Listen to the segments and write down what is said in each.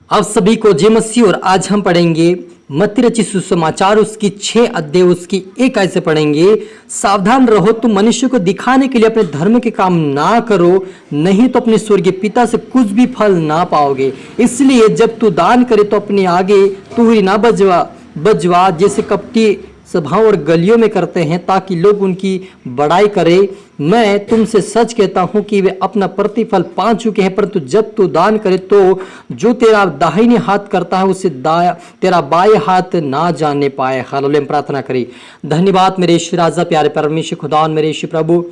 आप सभी को जय मसीह। और आज हम पढ़ेंगे मत्ती रचित सुसमाचार उसकी 6 अध्याय उसकी 1 आयत से पढ़ेंगे। सावधान रहो, तुम मनुष्य को दिखाने के लिए अपने धर्म के काम ना करो, नहीं तो अपने स्वर्गीय पिता से कुछ भी फल ना पाओगे। इसलिए जब तू दान करे तो अपने आगे तुहरी ना बजवा जैसे कपटी सभाओं और गलियों में करते हैं, ताकि लोग उनकी बड़ाई करें। मैं तुमसे सच कहता हूं कि वे अपना प्रतिफल पा चुके हैं। परंतु जब तू दान करे तो जो तेरा दाहिने हाथ करता है उसे तेरा बाएं हाथ ना जानने पाए। हालेलुया। प्रार्थना करें। धन्यवाद मेरे ईश्वर राजा, प्यारे परमेश्वर खुदा, मेरे ईश्वर प्रभु,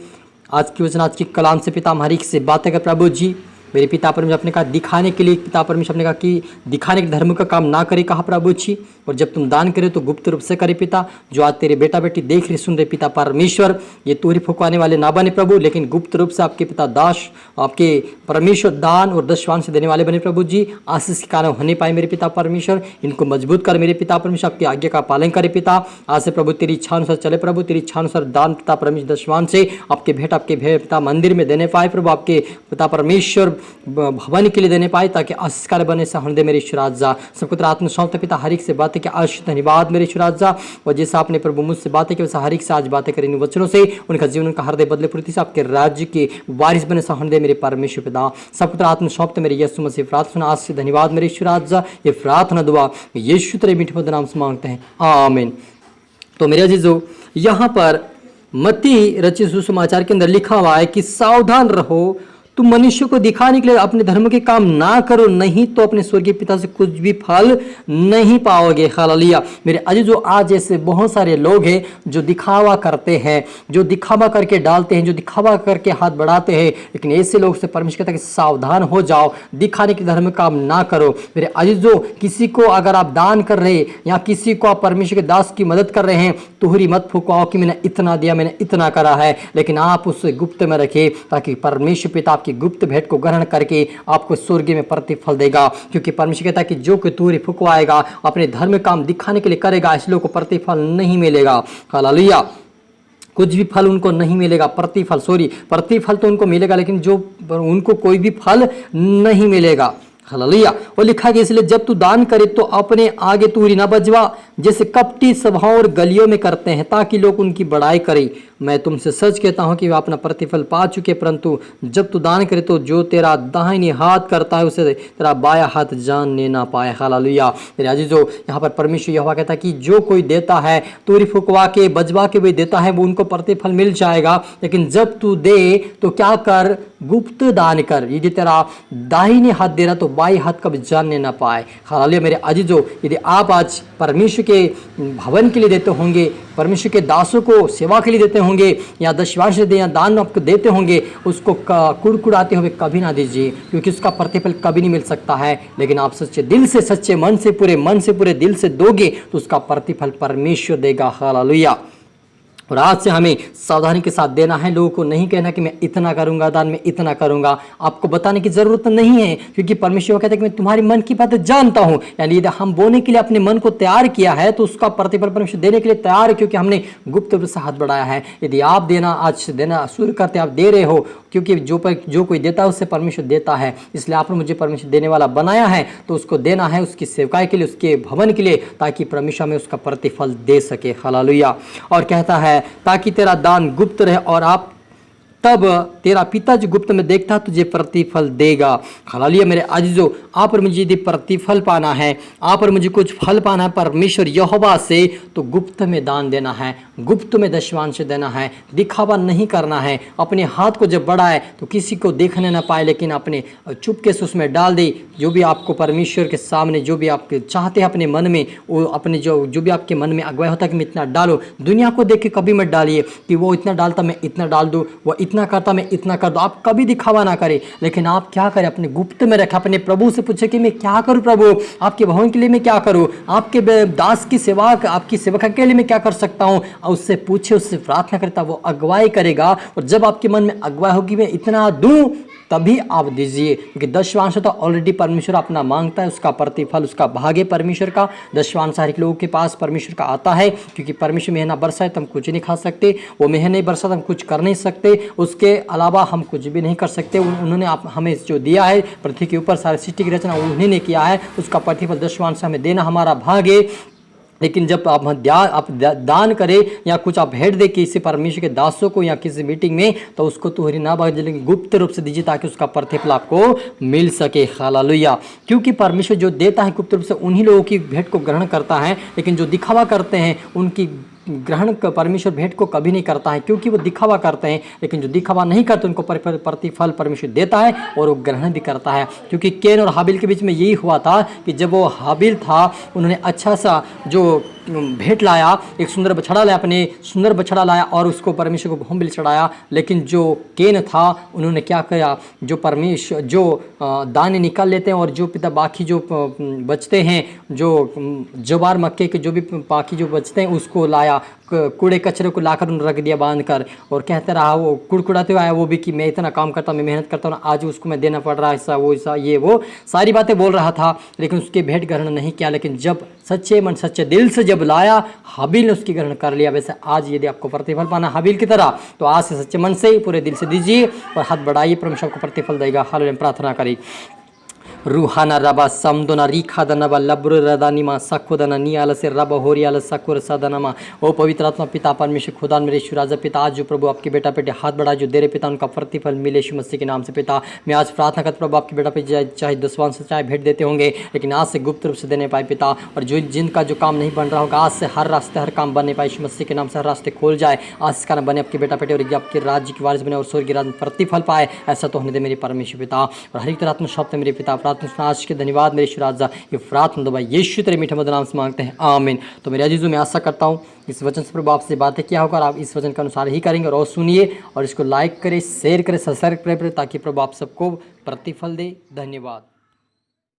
आज की वचन, आज की कलाम से पिता हमारी से बातें कर प्रभु जी। मेरे पिता परमेश्वर अपने कहा दिखाने के लिए, पिता परमेश्वर अपने कहा कि दिखाने के धर्म का काम ना करे, कहा प्रभु जी। और जब तुम दान करे तो गुप्त रूप से करे पिता। जो आज तेरे बेटा बेटी देख रहे सुन रहे पिता परमेश्वर, ये तूरी फुकवाने वाले ना बने प्रभु, लेकिन गुप्त रूप से आपके पिता दास, आपके परमेश्वर दान और दशवांश देने वाले बने प्रभु जी। आशीष के कारण होने पाए मेरे पिता परमेश्वर। इनको मजबूत कर मेरे पिता परमेश्वर, आपकी आज्ञा का पालन करे पिता। आज से प्रभु तेरी इच्छा अनुसार चले प्रभु, तेरी इच्छा अनुसार दान पिता परमेश्वर दशवांश से आपके भेंट आपके पिता मंदिर में देने पाए प्रभु, आपके पिता परमेश्वर भवन के लिए देने पाए, ताकि आशीषकार बने से हृदय मेरे ईश्वर राजा। सबको आत्म सौंपते पिता हरिक से बातें कि आज धन्यवाद मेरे ईश्वर राजा। और जैसा आपने प्रभु मुझसे बातें की वैसा हरिक से आज बातें करें वचनों से, उनका जीवन उनका हृदय बदले पूर्ति से आपके राज्य के वारिस बने से हृदय मेरे परमेश्वर पिता। सबको आत्म सौंपते मेरे यीशु मसीह प्रार्थना आज से धन्यवाद मेरे ईश्वर राजा। ये प्रार्थना दुआ यीशु तेरे मीठे पवित्र नाम से मांगते हैं, आमीन। तो मेरे अजीजों, यहाँ पर मत्ती रचित सुसमाचार के अंदर लिखा हुआ है कि सावधान रहो, तुम मनुष्य को दिखाने के लिए अपने धर्म के काम ना करो, नहीं तो अपने स्वर्गीय पिता से कुछ भी फल नहीं पाओगे। हालेलुया। मेरे अजीजों, आज ऐसे बहुत सारे लोग हैं जो दिखावा करते हैं, जो दिखावा करके डालते हैं, जो दिखावा करके हाथ बढ़ाते हैं। लेकिन ऐसे लोग से परमेश्वर कहता है कि सावधान हो जाओ, दिखाने के धर्म काम ना करो। मेरे अजीजों, किसी को अगर आप दान कर रहे हैं या किसी को आप परमेश्वर के दास की मदद कर रहे हैं, तुहरी मत फुकवाओ कि मैंने इतना दिया, मैंने इतना करा है। लेकिन आप उसे गुप्त में रखें, ताकि परमेश्वर पिता की गुप्त भेंट को ग्रहण करके आपको स्वर्ग में प्रतिफल देगा। क्योंकि परमेश्वर कहता है कि जो कोई तुहरी फुकवाएगा, अपने धर्म काम दिखाने के लिए करेगा, ऐसे लोगों को प्रतिफल नहीं मिलेगा। हालेलुया। कुछ भी फल उनको नहीं मिलेगा, प्रतिफल तो उनको मिलेगा, लेकिन जो उनको कोई भी फल नहीं मिलेगा। हालेलुया। और लिखा है कि इसलिए जब तू दान करे तो अपने आगे तुहरी ना बजवा जैसे कपटी सभाओं और गलियों में करते हैं, ताकि लोग उनकी बड़ाई करें। मैं तुमसे सच कहता हूं कि वे अपना प्रतिफल पा चुके। परंतु जब तू दान करे तो जो तेरा दाहिनी हाथ करता है उसे तेरा बायां हाथ जानने ना पाए। हालेलुया। मेरे अजीजों, यहाँ पर परमेश्वर यहोवा कहता है कि जो कोई देता है, तुहरी फुकवा के बजवा के भी देता है, वो उनको प्रतिफल मिल जाएगा। लेकिन जब तू दे तो क्या कर, गुप्त दान कर। यदि तेरा दाहिने हाथ दे रहा तो बाएं हाथ कभी जानने ना पाए। हालेलुया। मेरे अजीजों, यदि आप आज परमेश्वर के भवन के लिए देते होंगे, परमेश्वर के दासों को सेवा के लिए देते होंगे, या दशवांश दे या दान आपको देते होंगे, उसको कुड़कुड़ाते हुए कभी ना दीजिए, क्योंकि उसका प्रतिफल कभी नहीं मिल सकता है। लेकिन आप सच्चे दिल से, सच्चे मन से, पूरे दिल से दोगे तो उसका प्रतिफल परमेश्वर देगा। हालेलुया। और आज से हमें सावधानी के साथ देना है। लोगों को नहीं कहना कि मैं इतना करूंगा दान, मैं इतना करूंगा। आपको बताने की जरूरत नहीं है, क्योंकि परमेश्वर कहता है कि मैं तुम्हारी मन की बातें जानता हूं। यानी यदि हम बोने के लिए अपने मन को तैयार किया है तो उसका प्रतिफल परमेश्वर देने के लिए तैयार है, क्योंकि हमने गुप्त रूप से हाथ बढ़ाया है। यदि आप देना आज से देना शुरू करते, आप दे रहे हो, क्योंकि जो कोई देता है उससे परमेश्वर देता है। इसलिए आपने मुझे परमेश्वर देने वाला बनाया है, तो उसको देना है उसकी सेवकाई के लिए, उसके भवन के लिए, ताकि परमेश्वर में उसका प्रतिफल दे सके। हालेलुया। और कहता है ताकि तेरा दान गुप्त रहे, और आप तब तेरा पिता जो गुप्त में देखता तुझे प्रतिफल देगा। हालेलुया। मेरे अजीजों, आप और मुझे यदि प्रतिफल पाना है, आप और मुझे कुछ फल पाना है परमेश्वर यहोवा से, तो गुप्त में दान देना है, गुप्त में दशवांश देना है, दिखावा नहीं करना है। अपने हाथ को जब बढ़ाए तो किसी को देखने ना पाए, लेकिन अपने चुपके से उसमें डाल दे। जो भी आपको परमेश्वर के सामने, जो भी आप चाहते हैं अपने मन में, वो अपने जो भी आपके मन में अगुवाई होता है कि मैं इतना डालो, दुनिया को देख के कभी मत डालिए कि वो इतना डालता मैं इतना डाल दूँ, वो इतना करता मैं इतना कर दो। आप कभी दिखावा ना करें, लेकिन आप क्या करें, अपने गुप्त में रखें। अपने प्रभु से पूछे कि मैं क्या करूं प्रभु, आपके भवन के लिए मैं क्या करूं, आपके दास की सेवा, आपकी सेवक के लिए मैं क्या कर सकता हूं। और उससे पूछे, उससे प्रार्थना करता, वो अगुवाई करेगा। और जब आपके मन में अगुवाई होगी मैं इतना दूं, तभी आप दीजिए, क्योंकि दशवांश तो ऑलरेडी परमेश्वर अपना मांगता है, उसका प्रतिफल उसका भाग है परमेश्वर का। दशवांश हर एक लोगों के पास परमेश्वर का आता है, क्योंकि परमेश्वर मेहना बरसाए तो हम कुछ नहीं खा सकते, वो मेहनत नहीं बरसा तो हम कुछ कर नहीं सकते, उसके अलावा हम कुछ भी नहीं कर सकते। उन्होंने हमें जो दिया है पृथ्वी के ऊपर सारी सृष्टि की रचना उन्हीं ने किया है, उसका प्रतिफल दशवांश हमें देना हमारा भाग है। लेकिन जब आप दान करें या कुछ आप भेंट दे किसी परमेश्वर के दासों को या किसी मीटिंग में, तो उसको तो ना भाग लेकिन गुप्त रूप से दीजिए ताकि उसका प्रतिफल आपको मिल सके। हालेलुया। क्योंकि परमेश्वर जो देता है गुप्त रूप से उन्हीं लोगों की भेंट को ग्रहण करता है, लेकिन जो दिखावा करते हैं उनकी ग्रहण परमेश्वर भेंट को कभी नहीं करता है, क्योंकि वो दिखावा करते हैं। लेकिन जो दिखावा नहीं करते उनको प्रतिफल परमेश्वर देता है और वो ग्रहण भी करता है। क्योंकि कैन और हाबिल के बीच में यही हुआ था कि जब वो हाबिल था उन्होंने अच्छा सा जो भेंट लाया, एक सुंदर बछड़ा लाया, अपने सुंदर बछड़ा लाया और उसको परमेश्वर को होम चढ़ाया। लेकिन जो कैन था उन्होंने क्या किया, जो परमेश्वर जो दाने निकाल लेते हैं और जो पिता बाकी जो बचते हैं, जो जवार मक्के के जो भी बाकी जो बचते हैं उसको लाया, कूड़े कचरे को लाकर रख दिया बांध कर, और कहते रहा वो कुड़कुड़ाते हुए आया वो भी कि मैं इतना काम करता हूँ, मैं मेहनत करता हूँ, आज उसको मैं देना पड़ रहा है, ऐसा वो ऐसा ये वो सारी बातें बोल रहा था। लेकिन उसके भेंट ग्रहण नहीं किया। लेकिन जब सच्चे मन सच्चे दिल से जब लाया, हाबिल ने उसकी ग्रहण कर लिया। वैसे आज यदि आपको प्रतिफल पाना हाबिल की तरह, तो आज से सच्चे मन से पूरे दिल से दीजिए और हाथ बढ़ाइए, परमेश्वर को प्रतिफल देगा। हालेलुया। प्रार्थना करें। रूहाना रबा समदोना रीखा दनबा लब्र रदानिमा सखुदना नियाल से रब होरियाल सकुर सदनमा। ओ पवित्र आत्मा पिता परमेश्वर खुदा मेरे ईश्वर राजा पिता, आज जो प्रभु आपके बेटा बेटे हाथ बढ़ा जो दे रहे पिता, उनका प्रतिफल मिले यीशु मसीह के नाम से। पिता मैं आज प्रार्थना करता प्रभु आपके बेटा पे चाहे दशवांश से चाहे भेंट देते होंगे, लेकिन आज से गुप्त रूप से देने पाए पिता, और जो जिनका जो काम नहीं बन रहा होगा आज से हर रास्ते हर काम बनने पाए यीशु मसीह के नाम से। हर रास्ते खोल जाए आज इसका नाम बने आपके बेटा बेटे और आपके राज्य की वारिस बने और स्वर्ग राज्य में प्रतिफल पाए। ऐसा तो होने दे मेरे परमेश्वर पिता। और हर एक तरह आत्मा शब्द मेरे पिता प्रार्थना आज के धन्यवाद मेरे ईश्वर राजा, ये प्रार्थना दबा यीशु तेरे मीठे मधुर नाम से मांगते हैं, आमीन। तो मेरे अजीजों मैं आशा करता हूँ इस वचन से प्रभु आपसे बातें किया होगा और आप इस वचन के अनुसार ही करेंगे। और सुनिए और इसको लाइक करें, शेयर करें, सब्सक्राइब करें, ताकि प्रभु आप सबको प्रतिफल दे। धन्यवाद।